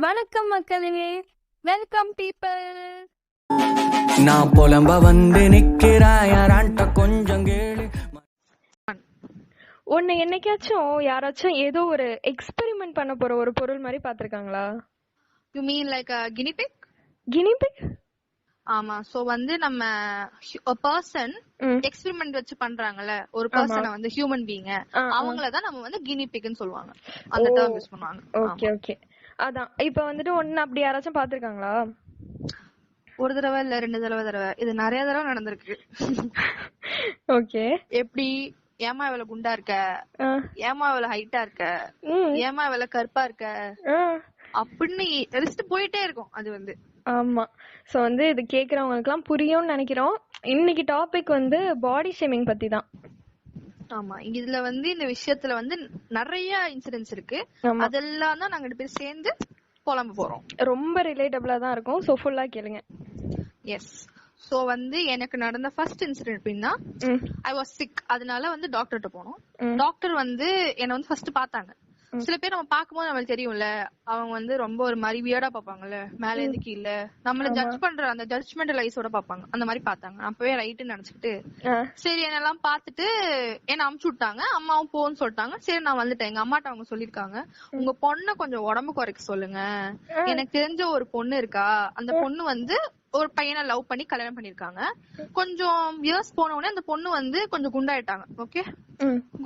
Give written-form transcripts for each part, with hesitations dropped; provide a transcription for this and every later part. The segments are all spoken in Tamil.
வணக்கம் மக்களே, வெல்கம் பீப்பிள். நான் புலம்ப வந்து நிக்கிறாயாரான்ட்ட கொஞ்சம் கேளு. ஒன்னு என்னைக்காச்சும் யாராச்சும் ஏதோ ஒரு எக்ஸ்பெரிமெண்ட் பண்ண போற ஒரு பொருள் மாதிரி பாத்திருக்காங்களா? You mean like guinea pig? Guinea pig? ஆமா. சோ வந்து நம்ம பர்சன் எக்ஸ்பெரிமெண்ட் வச்சு பண்றாங்கல்ல, ஒரு பர்சனை வந்து ஹியூமன் பீயிங், அவங்களதான் நம்ம வந்து கினி பிக்னு சொல்லுவாங்க, அந்த டேர்ம் யூஸ் பண்ணுவாங்க. Okay okay. அதான் இப்ப வந்துட்டு ஒன்னு அப்படி யாராச்சும் பாத்திருக்காங்களா? ஒரு தடவை இல்ல, 2 தடவை, இது நிறைய தடவை நடந்திருக்கு. ஓகே. எப்படி? ஏமா இவ்வளவு குண்டா இருக்க, ஏமா இவ்வளவு ஹைட்டா இருக்க, ஏமா இவ்வளவு கருப்பா இருக்க அப்படின்னு லிஸ்ட் போயிட்டே இருக்கும். அது வந்து ஆமா. சோ வந்து இது கேக்குறவங்களுக்கு எல்லாம் புரியும்னு நினைக்கிறோம். இன்னைக்கு டாபிக் வந்து பாடி ஷேமிங் பத்தி தான். ஆமா, இதுல வந்து இந்த விஷயத்துல வந்து நிறைய இன்சிடென்ட்ஸ் இருக்கு. அதெல்லாம் தான் நாங்க 2 பேரும் சேர்ந்து புலம்ப போறோம். ரொம்ப ரிலேட்டபிளா தான் இருக்கும். சோ ஃபுல்லா கேளுங்க. எஸ். சோ வந்து எனக்கு நடந்த ஃபர்ஸ்ட் இன்சிடென்ட் எப்படின்னா, ஐ வாஸ் சிக். அதனால வந்து டாக்டர்கிட்ட போனோம். டாக்டர் வந்து என்ன வந்து ஃபர்ஸ்ட் பார்த்தாங்க. சில பேர் நம்ம பாக்கும்போது நம்மளுக்கு தெரியும்ல, அவங்க வந்து ரொம்ப ஒரு மாதிரி வியர்டா பாப்பாங்கல்ல, மேல இருந்து கீழே நம்மள ஜட்ஜ் பண்ற அந்த ஜட்ஜ்மெண்டல் ஐஸோட பாப்பாங்க. அந்த மாதிரி பார்த்தாங்க. அப்பவே ரைட்டுன்னு நினைச்சுக்கிட்டு சரி என்னெல்லாம் பார்த்துட்டு என்ன அமுச்சு விட்டாங்க. அம்மாவும் போன்னு சொல்லிட்டாங்க. சரி நான் வந்துட்டேன். எங்க அம்மாட்ட அவங்க சொல்லிருக்காங்க, உங்க பொண்ணை கொஞ்சம் உடம்பு குறைக்க சொல்லுங்க. எனக்கு தெரிஞ்ச ஒரு பொண்ணு இருக்கா, அந்த பொண்ணு வந்து ஒரு பையனை லவ் பண்ணி கல்யாணம் பண்ணிருக்காங்க. கொஞ்சம் இயர்ஸ் போன உடனே அந்த பொண்ணு வந்து கொஞ்சம் குண்டாயிட்டாங்க. ஓகே,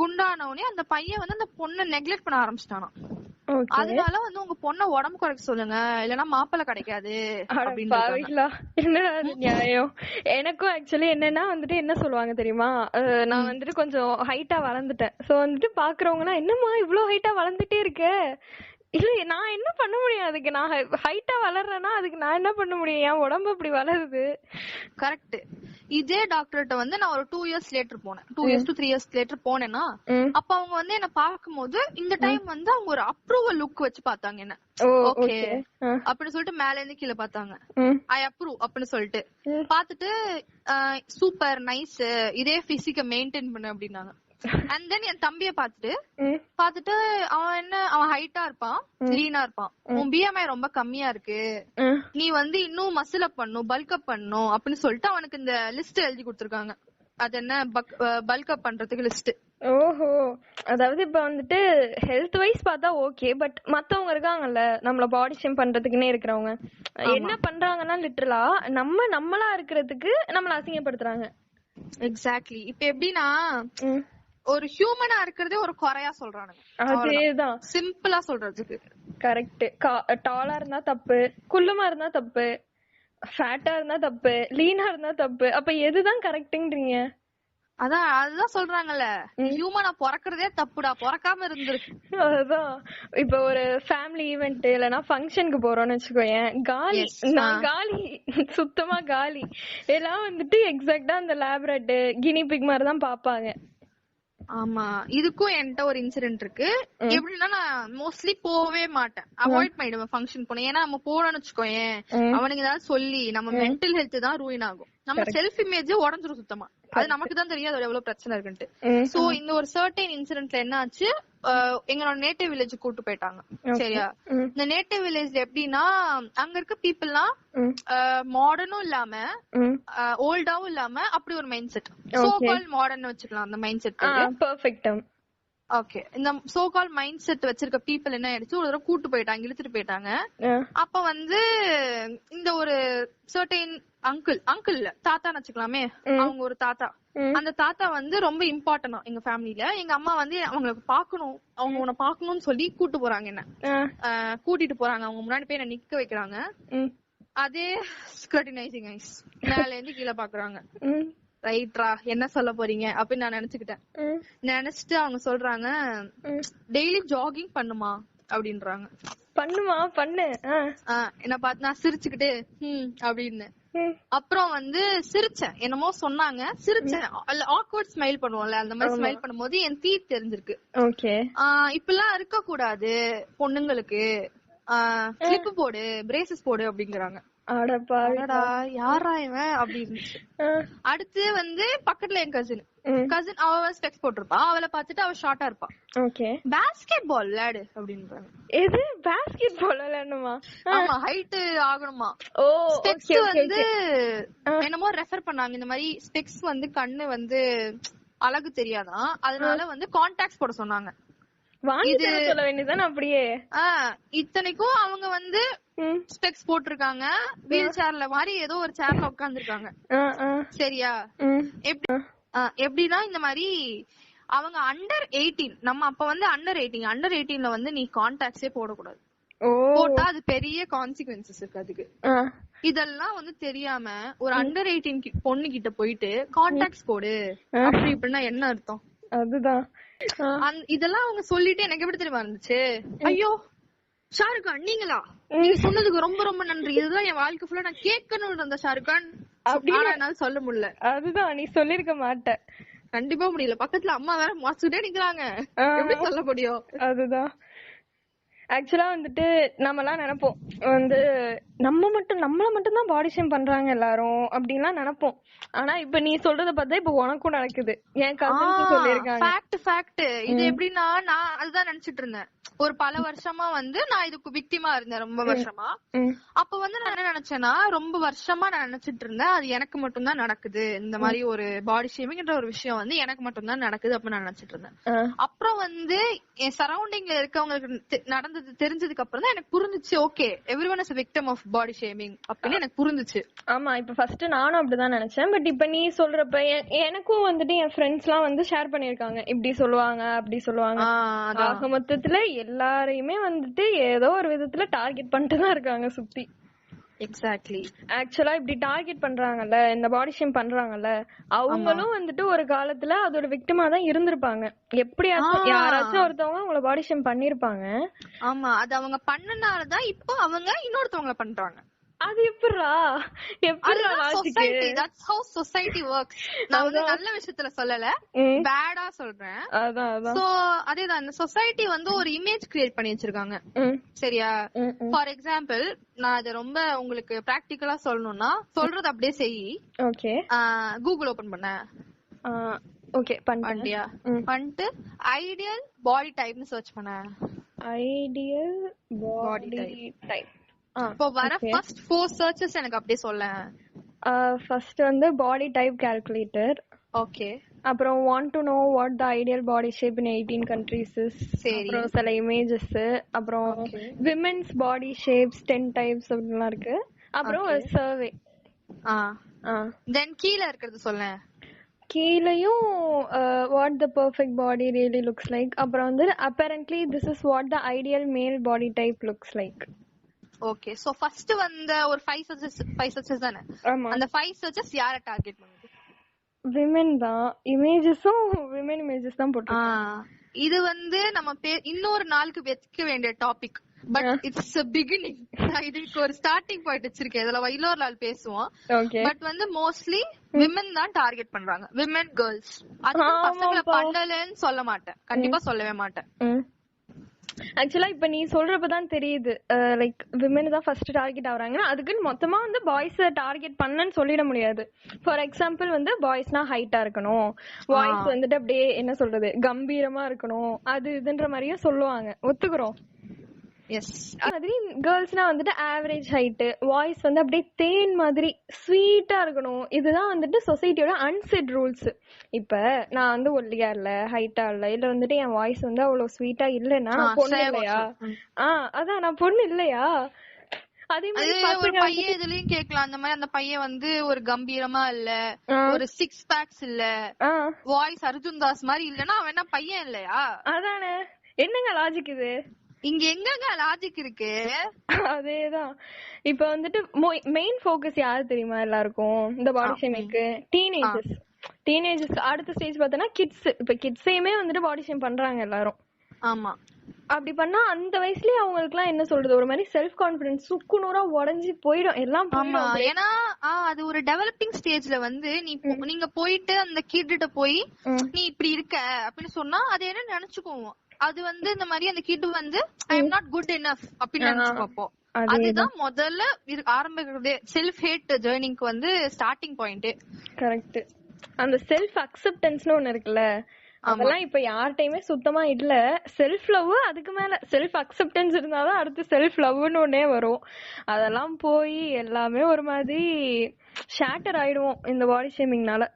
குண்டான உடனே அந்த பையன் வந்து அந்த பொண்ணை நெக்லெக்ட் பண்ண ஆரம்பிச்சிட்டானா. அதனால வந்து உங்க பொண்ணை உடம்பு குறைக்க சொல்லுங்க, இல்லன்னா மாப்பிள்ளை கிடைக்காது அப்படின்னு. என்ன நியாயம்? எனக்கும் ஆக்சுவலி என்னன்னா வந்துட்டு என்ன சொல்லுவாங்க தெரியுமா, நான் வந்துட்டு கொஞ்சம் ஹைட்டா வளர்ந்துட்டேன். சோ வந்துட்டு பாக்குறவங்கன்னா என்னம்மா இவ்வளவு ஹைட்டா வளர்ந்துட்டே இருக்க, இல்ல நான் என்ன பண்ண முடியும் அதுக்கு, நான் ஹைட்டா வளர்றேன்னா அதுக்கு நான் என்ன பண்ண முடியும், என் உடம்பு அப்படி வளருது. கரெக்ட். இதே டாக்டர்கிட்ட வந்து நான் ஒரு 2 years லேட்டர் போனேன். 2 years to 3 years லேட்டர் போனேன்னா, அப்ப அவங்க வந்து என்ன பார்க்கும்போது இந்த டைம் வந்து அவங்க ஒரு அப்ரூவல் லுக் வச்சு பார்த்தாங்க என்ன. ஓகே அப்படின்னு சொல்லிட்டு மேல இருந்து கீழே பார்த்தாங்க. ஐ அப்ரூவ் அப்படின்னு சொல்லிட்டு பார்த்துட்டு சூப்பர் நைஸ், இதே பிசிக்க மெயின்டைன் பண்ணு அப்படின்னாங்க. அண்ட் தென் என் தம்பிய பாத்துட்டு அவன் ஹைட்டா இருப்பான், லீனா இருப்பான், உன் பிஎம்ஐ ரொம்ப கம்மியா இருக்கு, நீ வந்து இன்னும் மசில் அப் பண்ணும், பல்க் அப் பண்ணும் அப்படின்னு சொல்லிட்டு அவனுக்கு இந்த லிஸ்ட் எழுதி கொடுத்திருக்காங்க. அது என்ன பல்க் அப் பண்றதுக்கு லிஸ்ட். ஓஹோ, அதாவது இப்ப வந்துட்டு ஹெல்த் வைஸ் பார்த்தா ஓகே, பட் மத்தவங்க இருக்காங்கல்ல நம்மள பாடி ஷேம் பண்றதுக்குன்னே இருக்கிறவங்க, என்ன பண்றாங்கன்னா லிட்டரலா நம்மளா இருக்கிறதுக்கு நம்மள அசிங்கப்படுத்துறாங்க. எக்ஸாக்ட்லி. இப்ப எப்படின்னா ஒரு ஹியூமனா இருக்கிறதே ஒரு குறையா சொல்றானுங்க. அதேதான் சிம்பிளா சொல்றதுக்கு. கரெக்ட். டாலா இருந்தா தப்பு, குள்ளமா இருந்தா தப்பு, ஃபேட்டா இருந்தா தப்பு, லீனா இருந்தா தப்பு. அப்ப எதுதான் கரெக்ட்ங்கறீங்க? அதுதான் சொல்றாங்கல்ல, ஹியூமனா பொறக்கிறதே தப்புடா, பொறக்காம இருந்திருக்கு. அதுதான். இப்ப ஒரு ஃபேமிலி ஈவென்ட் இல்லனா ஃபங்க்ஷனுக்கு போறோம்னு வச்சுக்கோயேன், காலி, நான் காலி, சுத்தமா காலி. எல்லாம் வந்துட்டு எக்ஸாக்ட்டா அந்த லேப்ரேட் கினி பிக் மாதிரி தான் பாப்பாங்க. ஆமா, இதுக்கும் என்கிட்ட ஒரு இன்சிடென்ட் இருக்கு. எப்படின்னா நான் மோஸ்ட்லி போவே மாட்டேன், அவாய்ட் பண்ணிடுவேன் ஃபங்க்ஷன் போனேன். ஏன்னா நம்ம போனோம்னு வச்சுக்கோயேன், அவனுக்கு ஏதாவது சொல்லி நம்ம மென்டல் ஹெல்த் தான் ரூயின் ஆகும், நம்ம செல்ஃப் இமேஜ் உடஞ்சிரும் சுத்தமா. அது நமக்கு தான் தெரியும் அது எவ்வளவு பிரச்சனை இருக்குன்ட்டு. சோ இந்த ஒரு சர்டைன் இன்சிடென்ட்ல என்ன ஆச்சு, எங்களோட நேட்டிவ் வில்லேஜ் கூட்டு போயிட்டாங்க. சரியா, இந்த நேட்டிவ் வில்லேஜ்ல எப்படின்னா அங்க இருக்க பீப்புள்லாம் மாடர்னும் இல்லாம ஓல்டாவும் இல்லாம அப்படி ஒரு மைண்ட் செட், சோ கால் மாடர்ன் வச்சுக்கலாம் அந்த மைண்ட் செட். பெர்ஃபெக்ட். ஓகே, இந்த சோ கால் மைண்ட் செட் வச்சிருக்க பீப்புள் என்ன ஆயிடுச்சு, ஒரு தடவை கூட்டு போயிட்டாங்க, இழுத்துட்டு போயிட்டாங்க. அப்ப வந்து இந்த ஒரு சர்டைன் அங்கிள் தாத்தான்னு வச்சுக்கலாமே, அவங்க ஒரு தாத்தா. அந்த தாத்தா வந்து ரொம்ப இம்பார்ட்டன்டா எங்க ஃபேமிலில. எங்க அம்மா வந்து அவங்களுக்கு பாக்கணும், அவங்க உன்னை பாக்கணும்னு சொல்லி கூட்டு போறாங்க, என்ன கூட்டிட்டு போறாங்க. அவங்க முன்னாடி போய் என்ன நிக்க வைக்கிறாங்க. அதே ஸ்க்ரூட்டினைசிங் ஐஸ், மேல இருந்து கீழே பாக்குறாங்க. ரைட்ரா என்ன சொல்ல போறீங்க அப்படின்னு நான் நினைச்சுக்கிட்டேன். நினைச்சிட்டு அவங்க சொல்றாங்க, டெய்லி ஜாகிங் பண்ணுமா அப்படின்றாங்க. பண்ணுமா பண்ணு. என்ன பார்த்து நான் சிரிச்சுக்கிட்டு அப்படின்னு அப்புறம் வந்து சிரிச்சேன். என்னமோ சொன்னாங்க, சிரிச்சேன். ஆக்வர்ட் ஸ்மைல் பண்ணுவோம்ல, அந்த மாதிரி ஸ்மைல் பண்ணும்போது என் டீத் தெரிஞ்சிருக்கு. இப்பெல்லாம் இருக்க கூடாது பொண்ணுங்களுக்கு, கிளிப் போடு, பிரேசஸ் போடு அப்படிங்கறாங்க. அடடா யாரா இவன் அப்படி இருந்துச்சு. அடுத்து வந்து பக்கத்துல என் கசின் அவ ஸ்பெக்ஸ் போட்டிருப்பா. அவளை பாத்துட்டு அவ ஷார்ட்டா இருப்பா. ஓகே பாஸ்கெட் பால் விளையாடு அப்படின்றாங்க. எது பாஸ்கெட் பால் விளையாடணுமா? ஆமா ஹைட் ஆகணுமா. ஓ ஸ்பெக்ஸ் வந்து என்னமோ ரெஃபர் பண்ணாங்க. இந்த மாதிரி ஸ்பெக்ஸ் வந்து கண்ணு வந்து அழகு தெரியாதான், அதனால வந்து கான்டாக்ட்ஸ் போட சொன்னாங்க. வாங்கி சொல்ல வேண்டியதானே அப்படியே. இத்தனைக்கும் அவங்க வந்து ஸ்பெக்ஸ் போட்டிருக்காங்க, வீல் சேர்ல மாதிரி ஏதோ ஒரு சேர்ல உட்கார்ந்துருக்காங்க. சரியா? எப்படின்னா இந்த மாதிரி அவங்க அண்டர் 18, நம்ம அப்ப வந்து அண்டர் 18ல வந்து நீ கான்டாக்ட்ஸே போடக்கூடாது. போட்டா அது பெரிய கான்சிக்வன்சஸ் இருக்கு அதுக்கு. இதெல்லாம் வந்து தெரியாம ஒரு அண்டர் 18 பொண்ணு கிட்ட போயிட்டு கான்டாக்ட்ஸ் போடு அப்படி இப்படின்னா என்ன அர்த்தம்? அதுதான் இதெல்லாம் அவங்க சொல்லிட்டு எனக்கு எப்படி தெரியுமா இருந்துச்சு, ஐயோ ஷாருக் கான் நீங்களா, நீங்க சொன்னதுக்கு ரொம்ப ரொம்ப நன்றி, இதுதான் என் வாழ்க்கை ஃபுல்லா நான் கேட்கணும்னு இருந்த ஷாருக் கான் அப்படின்னு சொல்ல முடியல. அதுதான் நீ சொல்லிருக்க மாட்ட. கண்டிப்பா முடியல. பக்கத்துல அம்மா வேற மாசுக்கிட்டே நிக்கிறாங்க, எப்படி சொல்ல முடியும்? அதுதான் ஆக்சுவலா வந்துட்டு நம்ம எல்லாம் நினைப்போம் வந்து நம்மள மட்டும் தான் பாடி ஷேம் பண்றாங்க எல்லாரும் அப்படின்லாம் நினைப்போம். ஆனா இப்ப நீ சொல்றத பார்த்தா இப்ப உனக்கும் நடக்குது. என் கசின்ஸ் சொல்லிருக்காங்க. இது எப்படின்னா நான் அதுதான் நினைச்சிட்டு இருந்தேன் ஒரு பல வருஷமா வந்து நான் இதுக்கு விக்டிமா இருந்தேன் ரொம்ப வருஷமா. அப்ப வந்து நான் என்ன நினைச்சேன்னா ரொம்ப வருஷமா நான் நினைச்சிட்டு இருந்தேன் அது எனக்கு மட்டும் தான் நடக்குது, இந்த மாதிரி ஒரு பாடி ஷேமிங்ன்ற ஒரு விஷயம் வந்து எனக்கு மட்டும் தான் நடக்குது அப்ப நான் நினைச்சிட்டு இருந்தேன். அப்புறம் வந்து என் சரௌண்டிங்ல இருக்கவங்களுக்கு நடந்தது தெரிஞ்சதுக்கு அப்புறம் தான் எனக்கு புரிஞ்சுச்சு, okay everyone is a victim of body shaming அப்படின்னு எனக்கு புரிஞ்சுச்சு. ஆமா இப்ப ஃபர்ஸ்ட் நானும் அப்படிதான் நினைச்சேன். பட் இப்ப நீ சொல்றப்ப எனக்கும் வந்துட்டு என் ஃப்ரெண்ட்ஸ் எல்லாம் வந்து ஷேர் பண்ணிருக்காங்க, இப்படி சொல்லுவாங்க அப்படி சொல்லுவாங்க. ஆக மொத்தத்துல எல்லாரையுமே வந்துட்டு ஏதோ ஒரு விதத்துல டார்கெட் பண்ணிட்டு தான் இருக்காங்க சுத்தி. எக்ஸாக்ட்லி. ஆக்சுவலா இப்படி டார்கெட் பண்றாங்கல்ல, இந்த பாடி ஷேம் பண்றாங்கல்ல, அவங்களும் வந்துட்டு ஒரு காலத்துல அதோட விக்டிமா தான் இருந்திருப்பாங்க. எப்படியாச்சும் யாராச்சும் ஒருத்தவங்க அவங்கள பாடி ஷேம் பண்ணிருப்பாங்க. ஆமா அது அவங்க பண்ணனாலதான் இப்போ அவங்க இன்னொருத்தவங்க பண்றாங்க. அது எப்படிடா society, that's how society works. நான் வந்து நல்ல விஷயத்துல சொல்லல, பேடா சொல்றேன். சோ அதேதான் இந்த சொசைட்டி வந்து ஒரு இமேஜ் கிரியேட் பண்ணி வச்சிருக்காங்க. சரியா? ஃபார் எக்ஸாம்பிள் நான் இத ரொம்ப உங்களுக்கு பிராக்டிகலா சொல்லணும்னா சொல்றது அப்படியே செய். ஓகே கூகுள் ஓபன் பண்ண. ஓகே பண்ணியா? பண்ணிட்டு ஐடியல் பாடி டைப்னு சர்ச் பண்ண. Ideal body type. இப்போ வர ஃபர்ஸ்ட் 4 சர்ச்சஸ் எனக்கு அப்படியே சொல்ல. ஃபர்ஸ்ட் வந்து பாடி டைப் கால்குலேட்டர். ஓகே. அப்புறம் want to know what the ideal body shape in 18 countries is. அப்புறம் சில இமேஜஸ், அப்புறம் women's body shapes 10 types அப்படிலாம் இருக்கு. அப்புறம் ஒரு சர்வே. தென் கீழ இருக்குது சொல்ல. கீழயும் what the perfect body really looks like. அப்புறம் வந்து apparently this is what the ideal male body type looks like. Okay so first வந்த ஒரு 5 சர்ச்சஸ் தானே. அந்த 5 சர்ச்சஸ் யாரை டார்கெட் பண்ணுது? விமன் தான். இமேஜஸும் விமன் இமேஜஸ் தான் போட்டுருக்காங்க. இது வந்து நம்ம இன்னொரு நாளுக்கு வைக்க வேண்டிய topic. But it's a beginning. இதுக்கு ஒரு ஸ்டார்டிங் பாயிண்ட் வச்சிருக்கேன். இதுல இன்னொரு நாள் பேசுவோம். பட் வந்து மோஸ்ட்லி விமன் தான் டார்கெட் பண்றாங்க. Women girls. அது பசங்களை பண்ணலன்னு சொல்ல மாட்டேன், கண்டிப்பா சொல்லவே மாட்டேன். ஆக்சுவலா இப்ப நீ சொல்றப்பதான் தெரியுது லைக் விமன் தான் ஃபர்ஸ்ட் டார்கெட் ஆகுறாங்கன்னா அதுக்குன்னு மொத்தமா வந்து பாய்ஸ் டார்கெட் பண்ணன்னு சொல்லிட முடியாது. ஃபார் எக்ஸாம்பிள் வந்து பாய்ஸ்னா ஹைட்டா இருக்கணும், பாய்ஸ் வந்துட்டு அப்படியே என்ன சொல்றது கம்பீரமா இருக்கணும், அது இதுன்ற மாதிரியும் சொல்லுவாங்க, ஒத்துக்கிறோம். மாதிரி கேர்ள்ஸ்னா வந்துட்டு ஆவரேஜ் ஹைட், வாய்ஸ் வந்து அப்படியே தேன் மாதிரி ஸ்வீட்டா இருக்கணும். இதுதான் வந்துட்டு சொசைட்டியோட அன்செட் ரூல்ஸ். இப்ப நான் வந்து ஒல்லியா இல்ல, ஹைட்டா இல்ல வந்துட்டு என் வாய்ஸ் வந்து அவ்வளவு ஸ்வீட்டா இல்லன்னா பொண்ணு இல்லையா? அதான் நான் பொண்ணு இல்லையா? அதே மாதிரி ஒரு பையன் இதுலயும் கேட்கலாம். அந்த மாதிரி அந்த பையன் வந்து ஒரு கம்பீரமா இல்ல, ஒரு 6 பேக்ஸ் இல்ல, வாய்ஸ் அர்ஜுன் தாஸ் மாதிரி இல்லன்னா அவன் என்ன பையன் இல்லையா? அதானே என்னங்க லாஜிக் இது? இங்க எங்க லாஜிக் இருக்கு? அதேதான். இப்ப வந்துட்டு மெயின் ஃபோக்கஸ் யாரு தெரியுமா எல்லாருக்கும் இந்த பாடி ஷேமிங்க்கு? டீனேஜர்ஸ். அடுத்த ஸ்டேஜ் பார்த்தனா கிட்ஸ். இப்ப கிட்ஸையுமே வந்துட்டு பாடி ஷேம் பண்றாங்க எல்லாரும். ஆமா. அப்படி பண்ணா அந்த வயசுலயே அவங்களுக்கு எல்லாம் என்ன சொல்றது ஒரு மாதிரி செல்ஃப் கான்பிடன்ஸ் சுக்குநூறா உடஞ்சி போயிடும் எல்லாம். ஏன்னா அது ஒரு டெவலப்பிங் ஸ்டேஜ்ல வந்து நீங்க போயிட்டு அந்த கிட்ட போய் நீ இப்படி இருக்க அப்படின்னு சொன்னா அது என்ன நினைச்சுக்குவோம். அது வந்து இந்த மாதிரி அந்த கிட் வந்து I am not good enough அப்படின்னு நினைச்சுப்போம். அதுதான் முதல்ல ஆரம்பிக்கிறதே செல்ஃப் ஹேட் ஜர்னிக்கு வந்து ஸ்டார்டிங் பாயிண்ட். கரெக்ட். அந்த செல்ஃப் அக்செப்டன்ஸ்னு ஒண்ணு இருக்குல்ல, அதெல்லாம் இப்ப யார்கிட்டயுமே சுத்தமா இல்ல. செல்ஃப் லவ், அதுக்கு மேல செல்ஃப் அக்செப்டன்ஸ் இருந்தாதான் அடுத்து செல்ஃப் லவ்னு ஒன்னே வரும். அதெல்லாம் போய் எல்லாமே ஒரு மாதிரி ஷேட்டர் ஆயிடுவோம் இந்த பாடி ஷேமிங்னால.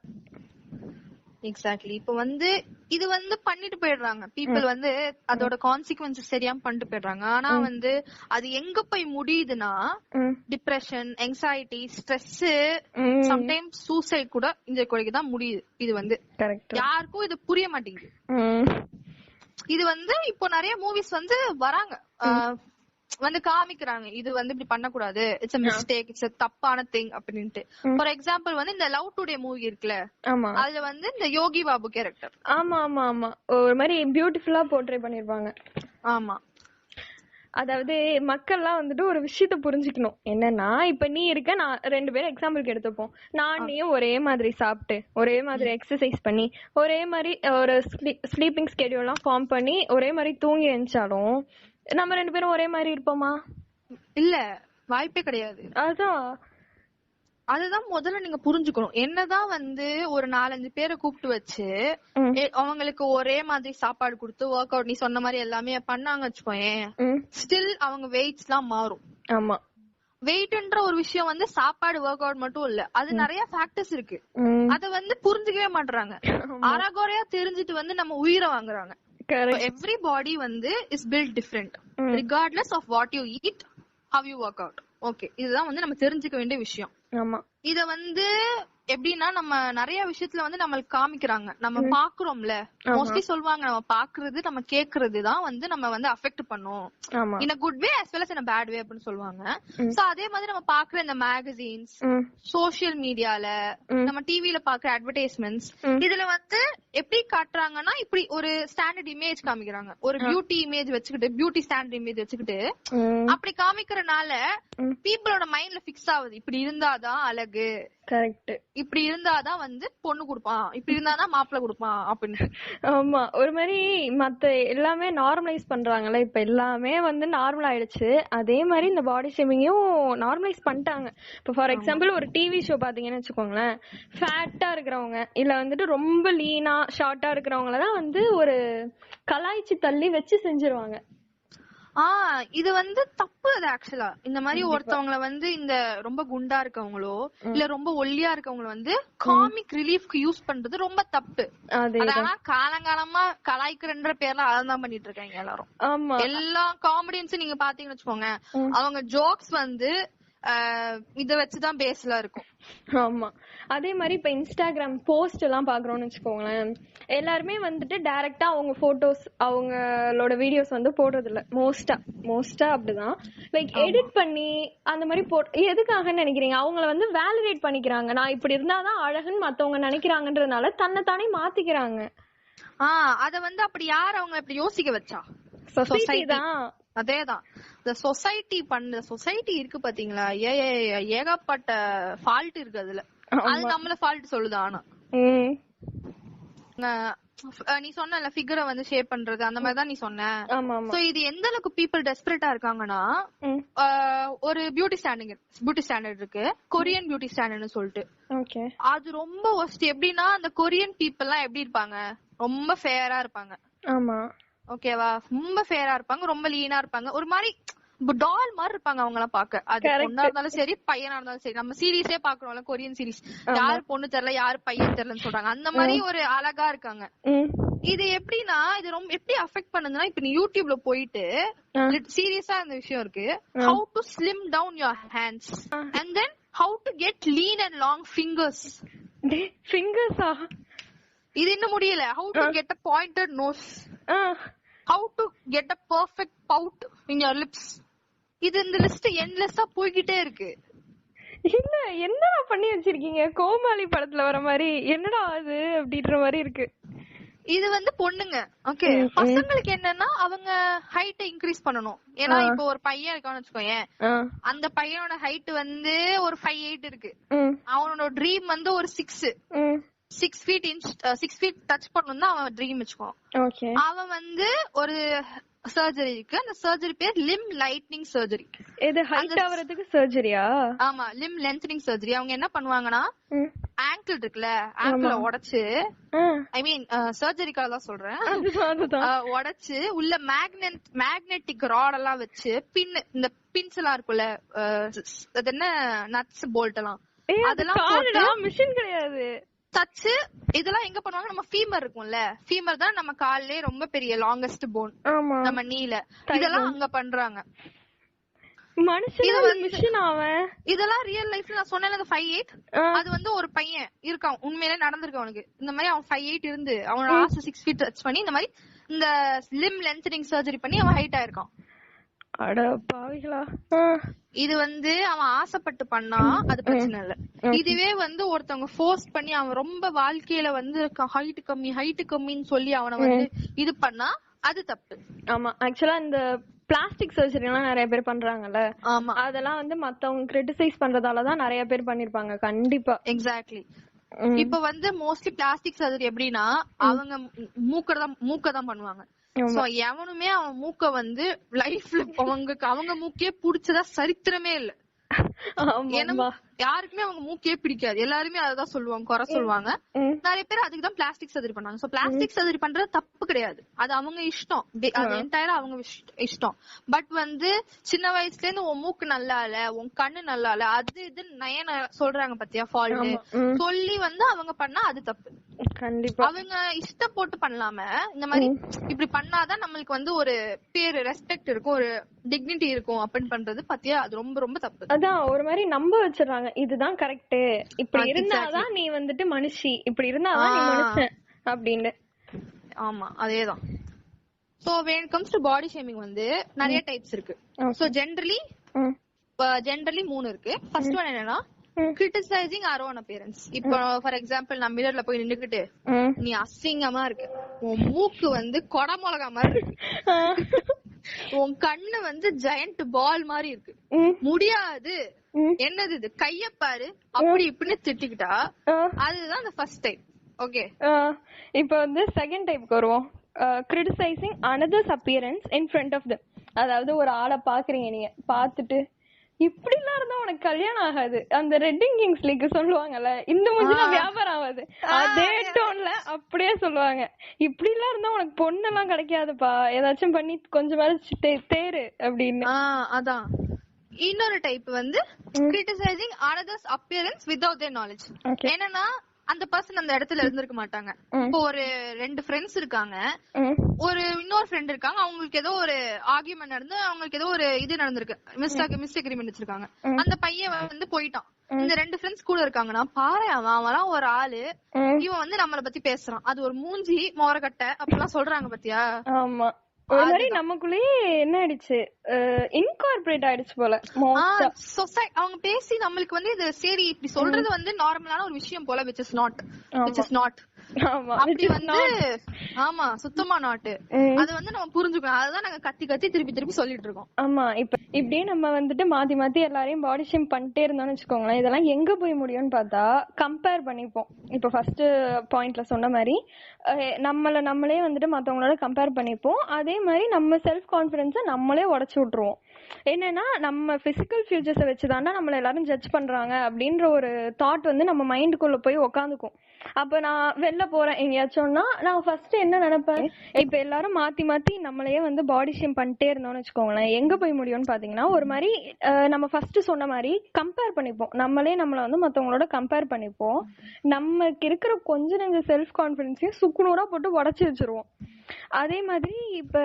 எக்ஸாக்ட்லி. இப்ப வந்து இது வந்து பண்ணிட்டு போயிடுறாங்க பீப்புள், வந்து அதோட கான்சிக்வன்சஸ் தெரியாம பண்ணிட்டு போயிடுறாங்க. ஆனா வந்து அது எங்க போய் முடியுதுன்னா டிப்ரெஷன், எங்ஸைட்டி, ஸ்ட்ரெஸ், சம்டைம்ஸ் சூசைட் கூட இந்த தான் முடியுது. இது வந்து யாருக்கும் இது புரிய மாட்டேங்குது. இது வந்து இப்போ நிறைய மூவிஸ் வந்து வராங்க, வந்து காமிக்கிறாங்க இது வந்து இப்படி பண்ணக்கூடாது, it's a mistake, it's a தப்பான திங் அப்படின்ட்டு. ஃபார் எக்ஸாம்பிள் வந்து இந்த லவ் டுடே மூவி இருக்குல்ல, அதுல வந்து இந்த யோகி பாபு கேரக்டர் ஒரு மாதிரி பியூட்டிஃபுல்லா போர்ட்ரே பண்ணிருப்பாங்க. ஆமா, அதாவது மக்கள்லாம் வந்துட்டு ஒரு விஷயத்த புரிஞ்சுக்கணும். என்னன்னா இப்ப நீ இருக்க, நான் 2 பேரும் எக்ஸாம்பிளுக்கு எடுத்துப்போம். நான் நீயும் ஒரே மாதிரி சாப்பிட்டு, ஒரே மாதிரி எக்ஸசைஸ் பண்ணி, ஒரே மாதிரி ஒரு ஸ்லீப்பிங் ஸ்கெடியூல் எல்லாம் ஃபார்ம் பண்ணி ஒரே மாதிரி தூங்கி எழுந்தாலும் நம்ம 2 பேரும் ஒரே மாதிரி இருப்போமா? இல்ல, வாய்ப்பே கிடையாது. அதுதான் முதல்ல நீங்க புரிஞ்சுக்கணும். என்னதான் வந்து ஒரு 4-5 பேரை கூப்பிட்டு வச்சு அவங்களுக்கு ஒரே மாதிரி சாப்பாடு கொடுத்து ஒர்க் அவுட் நீ சொன்ன மாதிரி எல்லாமே பண்ணாங்க வச்சுக்கோயேன், ஸ்டில் அவங்க வெயிட்ஸ் எல்லாம் மாறும். ஆமா, வெயிட்ன்ற ஒரு விஷயம் வந்து சாப்பாடு ஒர்க் அவுட் மட்டும் இல்ல, அது நிறைய ஃபேக்டர்ஸ் இருக்கு. அத வந்து புரிஞ்சுக்கவே மாட்டாங்க. அறகுறையா தெரிஞ்சுட்டு வந்து நம்ம உயிரை வாங்குறாங்க. Every body வந்து is built different regardless of what you eat, how you work out. Okay, இதுதான் வந்து நம்ம தெரிஞ்சுக்க வேண்டிய விஷயம். ஆமா, இத வந்து எப்படின்னா நம்ம நிறைய விஷயத்துல வந்து நம்மளுக்கு காமிக்கிறாங்க, நம்ம பாக்குறோம்ல. மோஸ்ட்லி சொல்லுவாங்க நம்ம பாக்குறது நம்ம கேக்குறது தான் வந்து நம்ம வந்து அஃபெக்ட் பண்ணும், in a good way as well as in a bad way அப்படின்னு சொல்லுவாங்க. சோ அதே மாதிரி நம்ம பாக்குற இந்த மேகசின்ஸ், சோசியல் மீடியால, நம்ம டிவில பாக்குற அட்வர்டைஸ்மெண்ட்ஸ், இதுல வந்து எப்படி காட்டுறாங்கன்னா இப்படி ஒரு ஸ்டாண்டர்ட் இமேஜ் காமிக்கிறாங்க, ஒரு பியூட்டி இமேஜ் வச்சுக்கிட்டு, பியூட்டி ஸ்டாண்டர்ட் இமேஜ் வச்சுக்கிட்டு அப்படி காமிக்கிறனால பீப்புளோட மைண்ட்ல பிக்ஸ் ஆகுது, இப்படி இருந்தாதான் அழகு, கரெக்ட், இப்படி இருந்தாதான் வந்து பொண்ணு கொடுப்பான், இப்படி இருந்தாதான் மாப்பிள்ளை கொடுப்பான் அப்படின்னு. ஆமா, ஒரு மாதிரி மத்த எல்லாமே நார்மலைஸ் பண்றாங்கல்ல. இப்ப எல்லாமே வந்து நார்மல் ஆயிடுச்சு. அதே மாதிரி இந்த பாடி ஷேமிங்கையும் நார்மலைஸ் பண்ணிட்டாங்க. இப்ப ஃபார் எக்ஸாம்பிள் ஒரு டிவி ஷோ பாத்தீங்கன்னு வச்சுக்கோங்களேன், ஃபேட்டா இருக்கிறவங்க இல்ல வந்துட்டு ரொம்ப லீனா ஷார்ட்டா இருக்கிறவங்களதான் வந்து ஒரு கலாய்ச்சி தள்ளி வச்சு செஞ்சிருவாங்க. இது வந்து தப்பு. அது ஆக்சுவலா இந்த மாதிரி ஒருத்தவங்கள வந்து இந்த ரொம்ப குண்டா இருக்கவங்களோ இல்ல ரொம்ப ஒல்லியா இருக்கவங்கள வந்து காமிக் ரிலீஃப்க்கு யூஸ் பண்றது ரொம்ப தப்பு. ஆனா காலங்காலமா கலாய்க்கிறன்ற பேர்ல அதான் பண்ணிட்டு இருக்காங்க எல்லாரும். எல்லா காமெடியன்ஸும் நீங்க பாத்தீங்கன்னு வச்சுக்கோங்க, அவங்க ஜோக்ஸ் வந்து இத வச்சுதான் பேஸ்ல இருக்கும். ஆமா, அதே மாதிரி இப்ப இன்ஸ்டாகிராம் போஸ்ட் எல்லாம் பாக்குறோம்னு வச்சுக்கோங்களேன், எல்லாருமே வந்துட்டு டைரக்டா அவங்க போட்டோஸ் அவங்களோட வீடியோஸ் வந்து போடுறது இல்ல. மோஸ்டா அப்படிதான் லைக் எடிட் பண்ணி அந்த மாதிரி எதுக்காகன்னு நினைக்கிறீங்க? அவங்கள வந்து வேலிடேட் பண்ணிக்கிறாங்க. நான் இப்படி இருந்தாதான் அழகுன்னு மத்தவங்க நினைக்கிறாங்கன்றதுனால தன்னை தானே மாத்திக்கிறாங்க. அத வந்து அப்படி யார் அவங்க இப்படி யோசிக்க வச்சா? சொசைட்டி தான். அதேதான் இந்த சொசைட்டி இருக்கு பாத்தீங்களா, ஏகப்பட்ட ஃபால்ட் இருக்கு அதுல. அது நம்மள ஃபால்ட் சொல்லுது. ஆனா நீ சொன்ன ஃபிகரை வந்து ஷேப் பண்றது அந்த மாதிரி தான் நீ சொன்ன. சோ இது எந்த அளவுக்கு பீப்புள் டெஸ்பரேட்டா இருக்காங்கன்னா, ஒரு பியூட்டி ஸ்டாண்டர்ட் இருக்கு, கொரியன் பியூட்டி ஸ்டாண்டர்ட்னு சொல்லிட்டு. அது ரொம்ப ஒஸ்ட். எப்படின்னா அந்த கொரியன் பீப்புள் எல்லாம் எப்படி இருப்பாங்க, ரொம்ப ஃபேரா இருப்பாங்க. ஆமா, ஓகேவா, ரொம்ப ஃபேரா இருப்பாங்க, ரொம்ப லீனா இருப்பாங்க, ஒரு மாதிரி டால் மாதிரி இருப்பாங்க அவங்க எல்லாம் பாக்க. அது பொண்ணா இருந்தாலும் சரி பையனா இருந்தாலும் சரி. நம்ம சீரீஸே பாக்குறோம்ல, கொரியன் சீரீஸ், யாரு பொண்ணு தெரியல யாரு பையன் தெரியலன்னு சொல்றாங்க, அந்த மாதிரி ஒரு அழகா இருக்காங்க. இது எப்படின்னா இது ரொம்ப எப்படி அஃபெக்ட் பண்ணுதுன்னா, இப்ப நீ யூடியூப்ல போயிட்டு சீரியஸா இந்த விஷயம் இருக்கு, how to slim down your hands and then how to get lean and long fingers. இது இன்னும் முடியல. How to get a pointed nose, how to get a perfect pout in your lips. இது இந்த லிஸ்ட் எண்ட்லெஸ்ஸா போய்கிட்டே இருக்கு. இல்ல என்னடா பண்ணி வச்சிருக்கீங்க, கோமாளி படத்துல வர மாதிரி என்னடா அது அப்படின்ற மாதிரி இருக்கு. இது வந்து பொண்ணுங்க. ஓகே, பசங்களுக்கு என்னன்னா அவங்க ஹைட் இன்க்ரீஸ் பண்ணணும். ஏன்னா இப்போ ஒரு பையன் இருக்கான்னு வச்சுக்கோயேன், அந்த பையனோட ஹைட் வந்து ஒரு 5'8" இருக்கு, அவனோட ட்ரீம் வந்து ஒரு 6 feet டச் பண்ணணும் தான் அவன் ட்ரீம் வச்சுக்கோ. அவன் வந்து ஒரு சர்ஜரி இருக்கு. அந்த சர்ஜரி பேர் லிம் லைட்னிங் சர்ஜரி. இது ஹைட் ஆவறதுக்கு சர்ஜரியா? ஆமா, லிம் லென்த்னிங் சர்ஜரி. அவங்க என்ன பண்ணுவாங்கன்னா ஆங்கிள் இருக்குல்ல, ஆங்கிள உடைச்சு, ஐ மீன் சர்ஜரிக்காக தான் சொல்றேன், உடைச்சு உள்ள மேக்னெட்டிக் ராட் எல்லாம் வச்சு இந்த பின்ஸ் எல்லாம் இருக்குல்ல, அது என்ன நட்ஸ் போல்ட் எல்லாம், அதெல்லாம் போட்டு மிஷின் கிடையாது தச்சு. இதெல்லாம் எங்க பண்ணுவாங்க, நம்ம ஃபீமர் இருக்கும்ல, ஃபீமர் தான் நம்ம கால்லே ரொம்ப பெரிய லாங்கஸ்ட் போன், நம்ம நீல, இதெல்லாம் அங்க பண்றாங்க. இதெல்லாம் ரியல் லைஃப்ல நான் சொன்னேன் 5'8", அது வந்து ஒரு பையன் இருக்கான், உண்மையிலே நடந்திருக்கு அவனுக்கு இந்த மாதிரி. அவன் 5'8" இருந்து அவனோட ஆசை 6 feet டச் பண்ணி இந்த மாதிரி இந்த லிம் லென்த்னிங் சர்ஜரி பண்ணி அவன் ஹைட் ஆயிருக்கான். அட பாவிகளா. இது வந்து அவன் ஆசைப்பட்டு பண்ணா அது பிரச்சனை இல்ல. இதுவே வந்து ஒருத்தவங்க ஃபோர்ஸ் பண்ணி அவன் ரொம்ப வாழ்க்கையில வந்து ஹைட் கம்மின்னு சொல்லி அவனை வந்து இது பண்ணா அது தப்பு. ஆமா, ஆக்சுவலா இந்த பிளாஸ்டிக் சர்ஜரி எல்லாம் நிறைய பேர் பண்றாங்கல்ல, அதெல்லாம் வந்து மத்தவங்க கிரிட்டிசைஸ் பண்றதாலதான் நிறைய பேர் பண்ணிருப்பாங்க. கண்டிப்பா. எக்ஸாக்ட்லி. இப்ப வந்து மோஸ்ட்லி பிளாஸ்டிக் சர்ஜரி எப்படின்னா அவங்க மூக்கதான் பண்ணுவாங்க. எவனுமே அவன் மூக்க வந்து லைஃப்ல அவங்க மூக்கே புடிச்சதா சரித்திரமே இல்ல. யாருக்குமே அவங்க மூக்கே பிடிக்காது, எல்லாருமே அததான் சொல்லுவாங்க, குறை சொல்லுவாங்க. நிறைய பேர் அதுக்குதான் பிளாஸ்டிக் சர்ஜரி பண்ணாங்க. சோ பிளாஸ்டிக் சர்ஜரி பண்றது தப்பு கிடையாது, அது அவங்க இஷ்டம், அது என்டையரா அவங்க இஷ்டம். பட் வந்து சின்ன வயசுல இருந்து உன் மூக்கு நல்லா இல்ல, உன் கண்ணு நல்லா இல்ல, அது இது நயன சொல்றாங்க பாத்தியா, ஃபால்ட் சொல்லி வந்து அவங்க பண்ணா அது தப்பு. கண்டிப்பா அவங்க இஷ்டம் போட்டு பண்ணலாம இந்த மாதிரி இப்படி பண்ணாதான் நம்மளுக்கு வந்து ஒரு பேரு ரெஸ்பெக்ட் இருக்கும், ஒரு டிக்னிட்டி இருக்கும் அப்படின்னு பண்றது பாத்தியா, அது ரொம்ப ரொம்ப தப்பு. அதான் ஒரு மாதிரி நம்ப வச்சிடறாங்க, இதுதான் கரெக்ட், இப்படி இருந்தாதான் நீ வந்துட்டு மனுஷி, இப்படி இருந்தாதான் நீ மனுஷன் அப்படின்னு. ஆமா, அதேதான். So when it comes to body shaming வந்து நிறைய டைப்ஸ் இருக்கு. சோ ஜெனரலி 3 இருக்கு. ஃபர்ஸ்ட் ஒன் என்னன்னா criticizing our own appearance. இப்போ ஃபார் எக்ஸாம்பிள் நான் மிரர்ல போய் நின்னுக்கிட்டு நீ அசிங்கமா இருக்கு, உன் மூக்கு வந்து கொடை மிளகா மாதிரி இருக்கு, உன் கண்ணு வந்து ஜெயண்ட் பால் மாதிரி இருக்கு, முடியாது, என்னது இது கையப்பாரு, அப்படி இப்படின்னு திட்டிக்கிட்டா அதுதான் அந்த ஃபர்ஸ்ட் டைப். ஓகே, இப்போ வந்து செகண்ட் டைப்க்கு வருவோம். criticizing another's appearance in front of them. அதாவது ஒரு ஆளை பாக்குறீங்க, நீங்க பாத்துட்டு இப்படி எல்லாம் இருந்தா உனக்கு கல்யாணம் ஆகாது, அந்த ரெட்டிங் கிங்ஸ்லிக்கு சொல்லுவாங்கல்ல, இந்த மூஞ்சில வியாபாரம் ஆகாது, அதே டோன்ல அப்படியே சொல்லுவாங்க, இப்படி எல்லாம் இருந்தா உனக்கு பொண்ணு எல்லாம் கிடைக்காதுப்பா, ஏதாச்சும் பண்ணி கொஞ்சம் தேரு அப்படின்னு. அதான் இன்னொரு டைப் வந்து criticizing another's appearance without their knowledge. என்னன்னா அந்த பர்சன் அந்த இடத்துல இருந்திருக்க மாட்டாங்க. இப்போ ஒரு 2 ஃப்ரெண்ட்ஸ் இருக்காங்க, ஒரு இன்னொரு ஃப்ரெண்ட் இருக்காங்க, அவங்களுக்கு ஏதோ ஒரு ஆர்கியூமெண்ட் நடந்து அவங்களுக்கு ஏதோ ஒரு இது நடந்திருக்கு, மிஸ்அக்ரிமெண்ட் வச்சிருக்காங்க. அந்த பையன் வந்து போயிட்டான். இந்த 2 ஃப்ரெண்ட்ஸ் கூட இருக்காங்கன்னா பாரு, அவன்லாம் ஒரு ஆளு, இவன் வந்து நம்மள பத்தி பேசுறான், அது ஒரு மூஞ்சி மோரக்கட்டை அப்படிலாம் சொல்றாங்க பாத்தியா. ஆமா, ஒரு மாதிரி நமக்குள்ளேயே என்ன ஆயிடுச்சு, இன்கார்பரேட் ஆயிடுச்சு போல. அவங்க பேசி நம்மளுக்கு வந்து இது சரி இப்படி சொல்றது வந்து நார்மலான ஒரு விஷயம் போல, which is not. அப்படி வந்து ஆமா சுத்தமா நாட்டு, அது வந்து நம்ம புரிஞ்சுக்கணும். அதுதான் நாங்க கத்தி திருப்பி சொல்லிட்டு இருக்கோம். ஆமா, இப்ப இப்படியே நம்ம வந்துட்டு மாத்தி எல்லாரையும் பாடி ஷேம் பண்ணிட்டே இருந்தோம்னு வச்சுக்கோங்களேன், இதெல்லாம் எங்க போய் முடியும்னு பார்த்தா கம்பேர் பண்ணிப்போம். இப்ப ஃபர்ஸ்ட் பாயிண்ட்ல சொன்ன மாதிரி நம்மளே வந்துட்டு மத்தவங்களோட கம்பேர் பண்ணிப்போம். அதே மாதிரி நம்ம செல்ஃப் கான்பிடன்ஸ நம்மளே உடைச்சு விட்டுருவோம். என்னன்னா நம்ம பிசிக்கல் ஃபியூச்சர்ஸை வச்சுதாண்டா நம்மள எல்லாரும் ஜட்ஜ் பண்றாங்க அப்படின்ற ஒரு தாட் வந்து நம்ம மைண்டுக்குள்ள போய் உக்காந்துக்கும். அப்ப நான் வெளில போறேன் எங்கேயாச்சும்னா நான் ஃபர்ஸ்ட் என்ன நினைப்பேன், இப்ப எல்லாரும் மாத்தி நம்மளையே வந்து பாடி ஷேம் பண்ணிட்டே இருந்தோம்னு வச்சுக்கோங்களேன், எங்க போய் முடியும்னு பாத்தீங்கன்னா ஒரு மாதிரி நம்ம ஃபர்ஸ்ட் சொன்ன மாதிரி கம்பேர் பண்ணிப்போம். நம்மளே நம்மள வந்து மத்தவங்களோட கம்பேர் பண்ணிப்போம். நமக்கு இருக்கிற கொஞ்சம் நெஞ்ச செல்ஃப் கான்பிடன்ஸையும் சுக்குநூறா போட்டு உடச்சு வச்சிருவோம். அதே மாதிரி இப்ப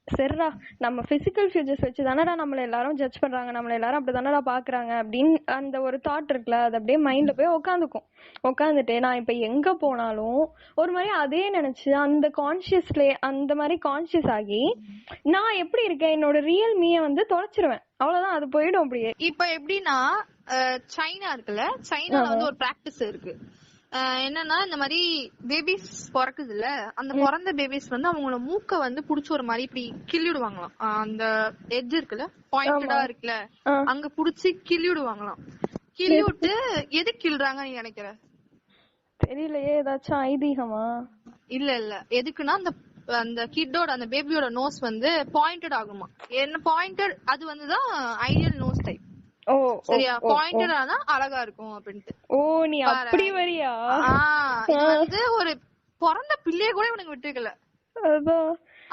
சரிடா நம்ம பிசிக்கல் ஃபியூச்சர்ஸ் வச்சு தானடா நம்மள எல்லாரும் ஜட்ஜ் பண்றாங்க, நம்மள எல்லாரும் அப்படிதானடா பாக்குறாங்க அப்படின்னு அந்த ஒரு தாட் இருக்குல்ல, அது அப்படியே மைண்ட்ல போய் உட்காந்துட்டு நான் இப்ப எங்க போனாலும் ஒரு மாதிரி அதே நினைச்சு அந்த கான்சியஸ்ல அந்த மாதிரி கான்சியஸ் ஆகி நான் எப்படி இருக்கேன், என்னோட ரியல் மீய வந்து தொலைச்சிருவேன். அவ்வளவுதான், அது போயிடும் அப்படியே. இப்ப எப்படின்னா சைனா இருக்குல்ல, சைனால வந்து ஒரு பிராக்டிஸ் இருக்கு. என்னன்னா இந்த மாதிரி பேபிஸ் பிறக்குது இல்ல, அந்த பிறந்த பேபிஸ் வந்து அவங்களோட மூக்க வந்து புடிச்சு ஒரு மாதிரி இப்படி கிள்ளிடுவாங்களாம். அந்த எட்ஜ் இருக்குல்ல, பாயிண்டடா இருக்குல்ல, அங்க புடிச்சு கிள்ளிடுவாங்களாம். கிள்ளி விட்டு எது கிள்றாங்க நீ நினைக்கிற? தெரியலையே, ஏதாச்சும் ஐதீகமா? இல்ல எதுக்குன்னா அந்த அந்த கிட்டோட அந்த பேபியோட நோஸ் வந்து பாயிண்டட் ஆகுமா. என்ன பாயிண்டட் அது வந்துதான் ஐடியல் நோஸ் டைப். ஓ சரியா, பாயிண்டட் ஆனா அழகா இருக்கும் அப்படின்ட்டு. ஓ நீ அப்படி வரியா? இது வந்து ஒரு பிறந்த பிள்ளைய கூட இவனுக்கு விட்டுருக்கல.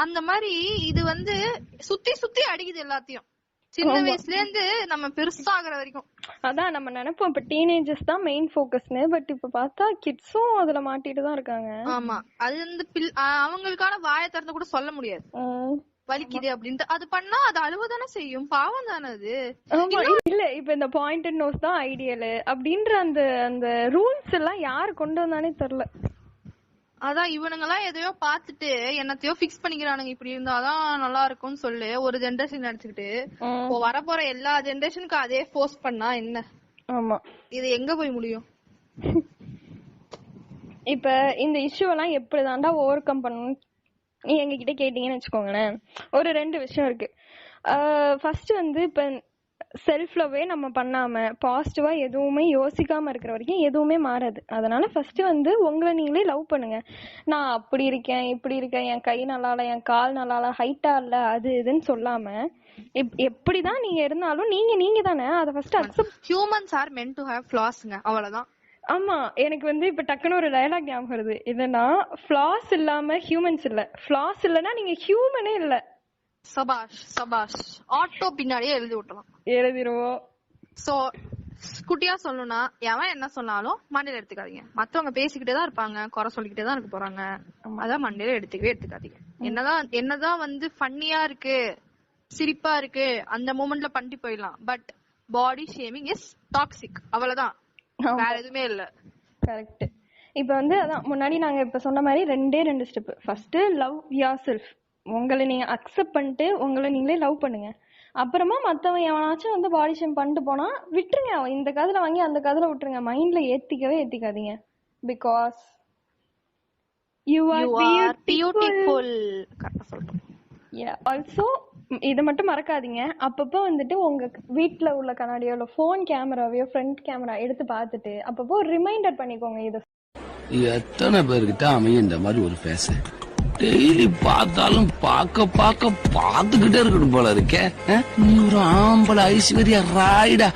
அந்த மாதிரி இது வந்து சுத்தி சுத்தி அடிக்குது எல்லாத்தையும், சின்ன வயசுல இருந்து நம்ம பெருசாகிற வரைக்கும். அதான் நம்ம நினைப்போம் இப்ப டீனேஜர்ஸ் தான் மெயின் ஃபோக்கஸ்னு, பட் இப்ப பார்த்தா கிட்ஸும் அதுல மாட்டிட்டு தான் இருக்காங்க. ஆமா, அது வந்து அவங்களுக்கான வாயை திறந்து கூட சொல்ல முடியாது வலிக்குது அப்படின்ட்டு. அது பண்ணா அது அழுவதானே செய்யும், பாவம் தானே அது. இல்ல இப்ப இந்த பாயிண்டட் நோஸ் தான் ஐடியல் அப்படின்ற அந்த அந்த ரூல்ஸ் எல்லாம் யாரு கொண்டு வந்தானே தெரியல. அதான் இவனுங்க எல்லாம் எதையோ பாத்துட்டு என்னத்தையோ பிக்ஸ் பண்ணிக்கிறானுங்க, இப்படி இருந்தாதான் நல்லா இருக்கும்னு சொல்லு ஒரு ஜெனரேஷன் நினைச்சுக்கிட்டு வரப்போற எல்லா ஜெனரேஷனுக்கும் அதே ஃபோர்ஸ் பண்ணா என்ன? ஆமா, இது எங்க போய் முடியும்? இப்ப இந்த இஷ்யூ எல்லாம் எப்படிதான்டா ஓவர் கம் பண்ணணும் நீ எங்ககிட்ட கேட்டீங்கன்னு வச்சுக்கோங்களேன். ஒரு 2 விஷயம் இருக்கு. ஃபர்ஸ்ட் வந்து இப்ப செல்ஃப் லவ்வே நம்ம பண்ணாம பாசிட்டிவா எதுவுமே யோசிக்காம இருக்கிற வரைக்கும் எதுவுமே மாறாது. அதனால ஃபர்ஸ்ட் வந்து உங்களை நீங்களே லவ் பண்ணுங்க. நான் அப்படி இருக்கேன் இப்படி இருக்கேன், என் கை நல்லா இல்ல, என் கால் நல்லா இல்ல, ஹைட்டா இல்ல, அது இதுன்னு சொல்லாம எப்படிதான் நீங்க இருந்தாலும் நீங்க தானே, அதை first accept. Humans are meant to have ஃப்ளாஸ்ங்க, அவ்வளவுதான். ஆமா, எனக்கு வந்து இப்ப டக்குன்னு ஒரு டயலாக் ஞாபகம் வருது. என்னன்னா ஃப்ளாஸ் இல்லாம ஹியூமன்ஸ் இல்ல, ஃப்ளாஸ் இல்லனா நீங்க ஹியூமனே இல்ல. சபாஷ் சபாஷ், ஆட்டோ பின்னாடியே எழுதிருவோம். சோ குட்டியா சொல்லணும்னா, எவன் என்ன சொன்னாலும் மண்டையில எடுத்துக்காதீங்க. மத்தவங்க பேசிக்கிட்டே தான் இருப்பாங்க, குறை சொல்லிக்கிட்டே தான் இருக்க போறாங்க. அதான் மண்டையில எடுத்துக்காதீங்க. என்னதான் வந்து ஃபன்னியா இருக்கு, சிரிப்பா இருக்கு, அந்த மூமெண்ட்ல பண்ணிட்டு போயிடலாம். But body shaming is toxic, அவ்வளவுதான், வேற எதுவுமே இல்ல. கரெக்ட். இப்ப வந்து அதான் முன்னாடி நாங்க இப்ப சொன்ன மாதிரி 2 step. First love your self, உங்களை நீங்க அக்செப்ட் பண்ணிட்டு உங்களை நீங்களே லவ் பண்ணுங்க. அப்புறமா மத்தவன் எவனாச்சும் வந்து பாடி ஷேம் பண்ணிட்டு போனா விட்டுருங்க, இந்த காதுல வாங்கி அந்த காதுல விட்டுருங்க, மைண்ட்ல ஏத்திக்காதீங்க. Because you are beautiful. கரெக்ட்டா சொல்றேன். ஆல்சோ இதை மட்டும் மறக்காதீங்க, அப்பப்போ வந்துட்டு உங்க வீட்டுல உள்ள கண்ணாடியோ இல்ல போன் கேமராவையோ ஃப்ரண்ட் கேமரா எடுத்து பார்த்துட்டு அப்பப்போ ரிமைண்டர் பண்ணிக்கோங்க. இதை எத்தனை பேர்கிட்ட அமையும் இந்த மாதிரி ஒரு பேச, டெய்லி பார்த்தாலும் பார்த்துக்கிட்டே இருக்கணும் போல இருக்கே. நீ ஒரு ஆம்பளை ஐஸ்வர்யா ராய்டா.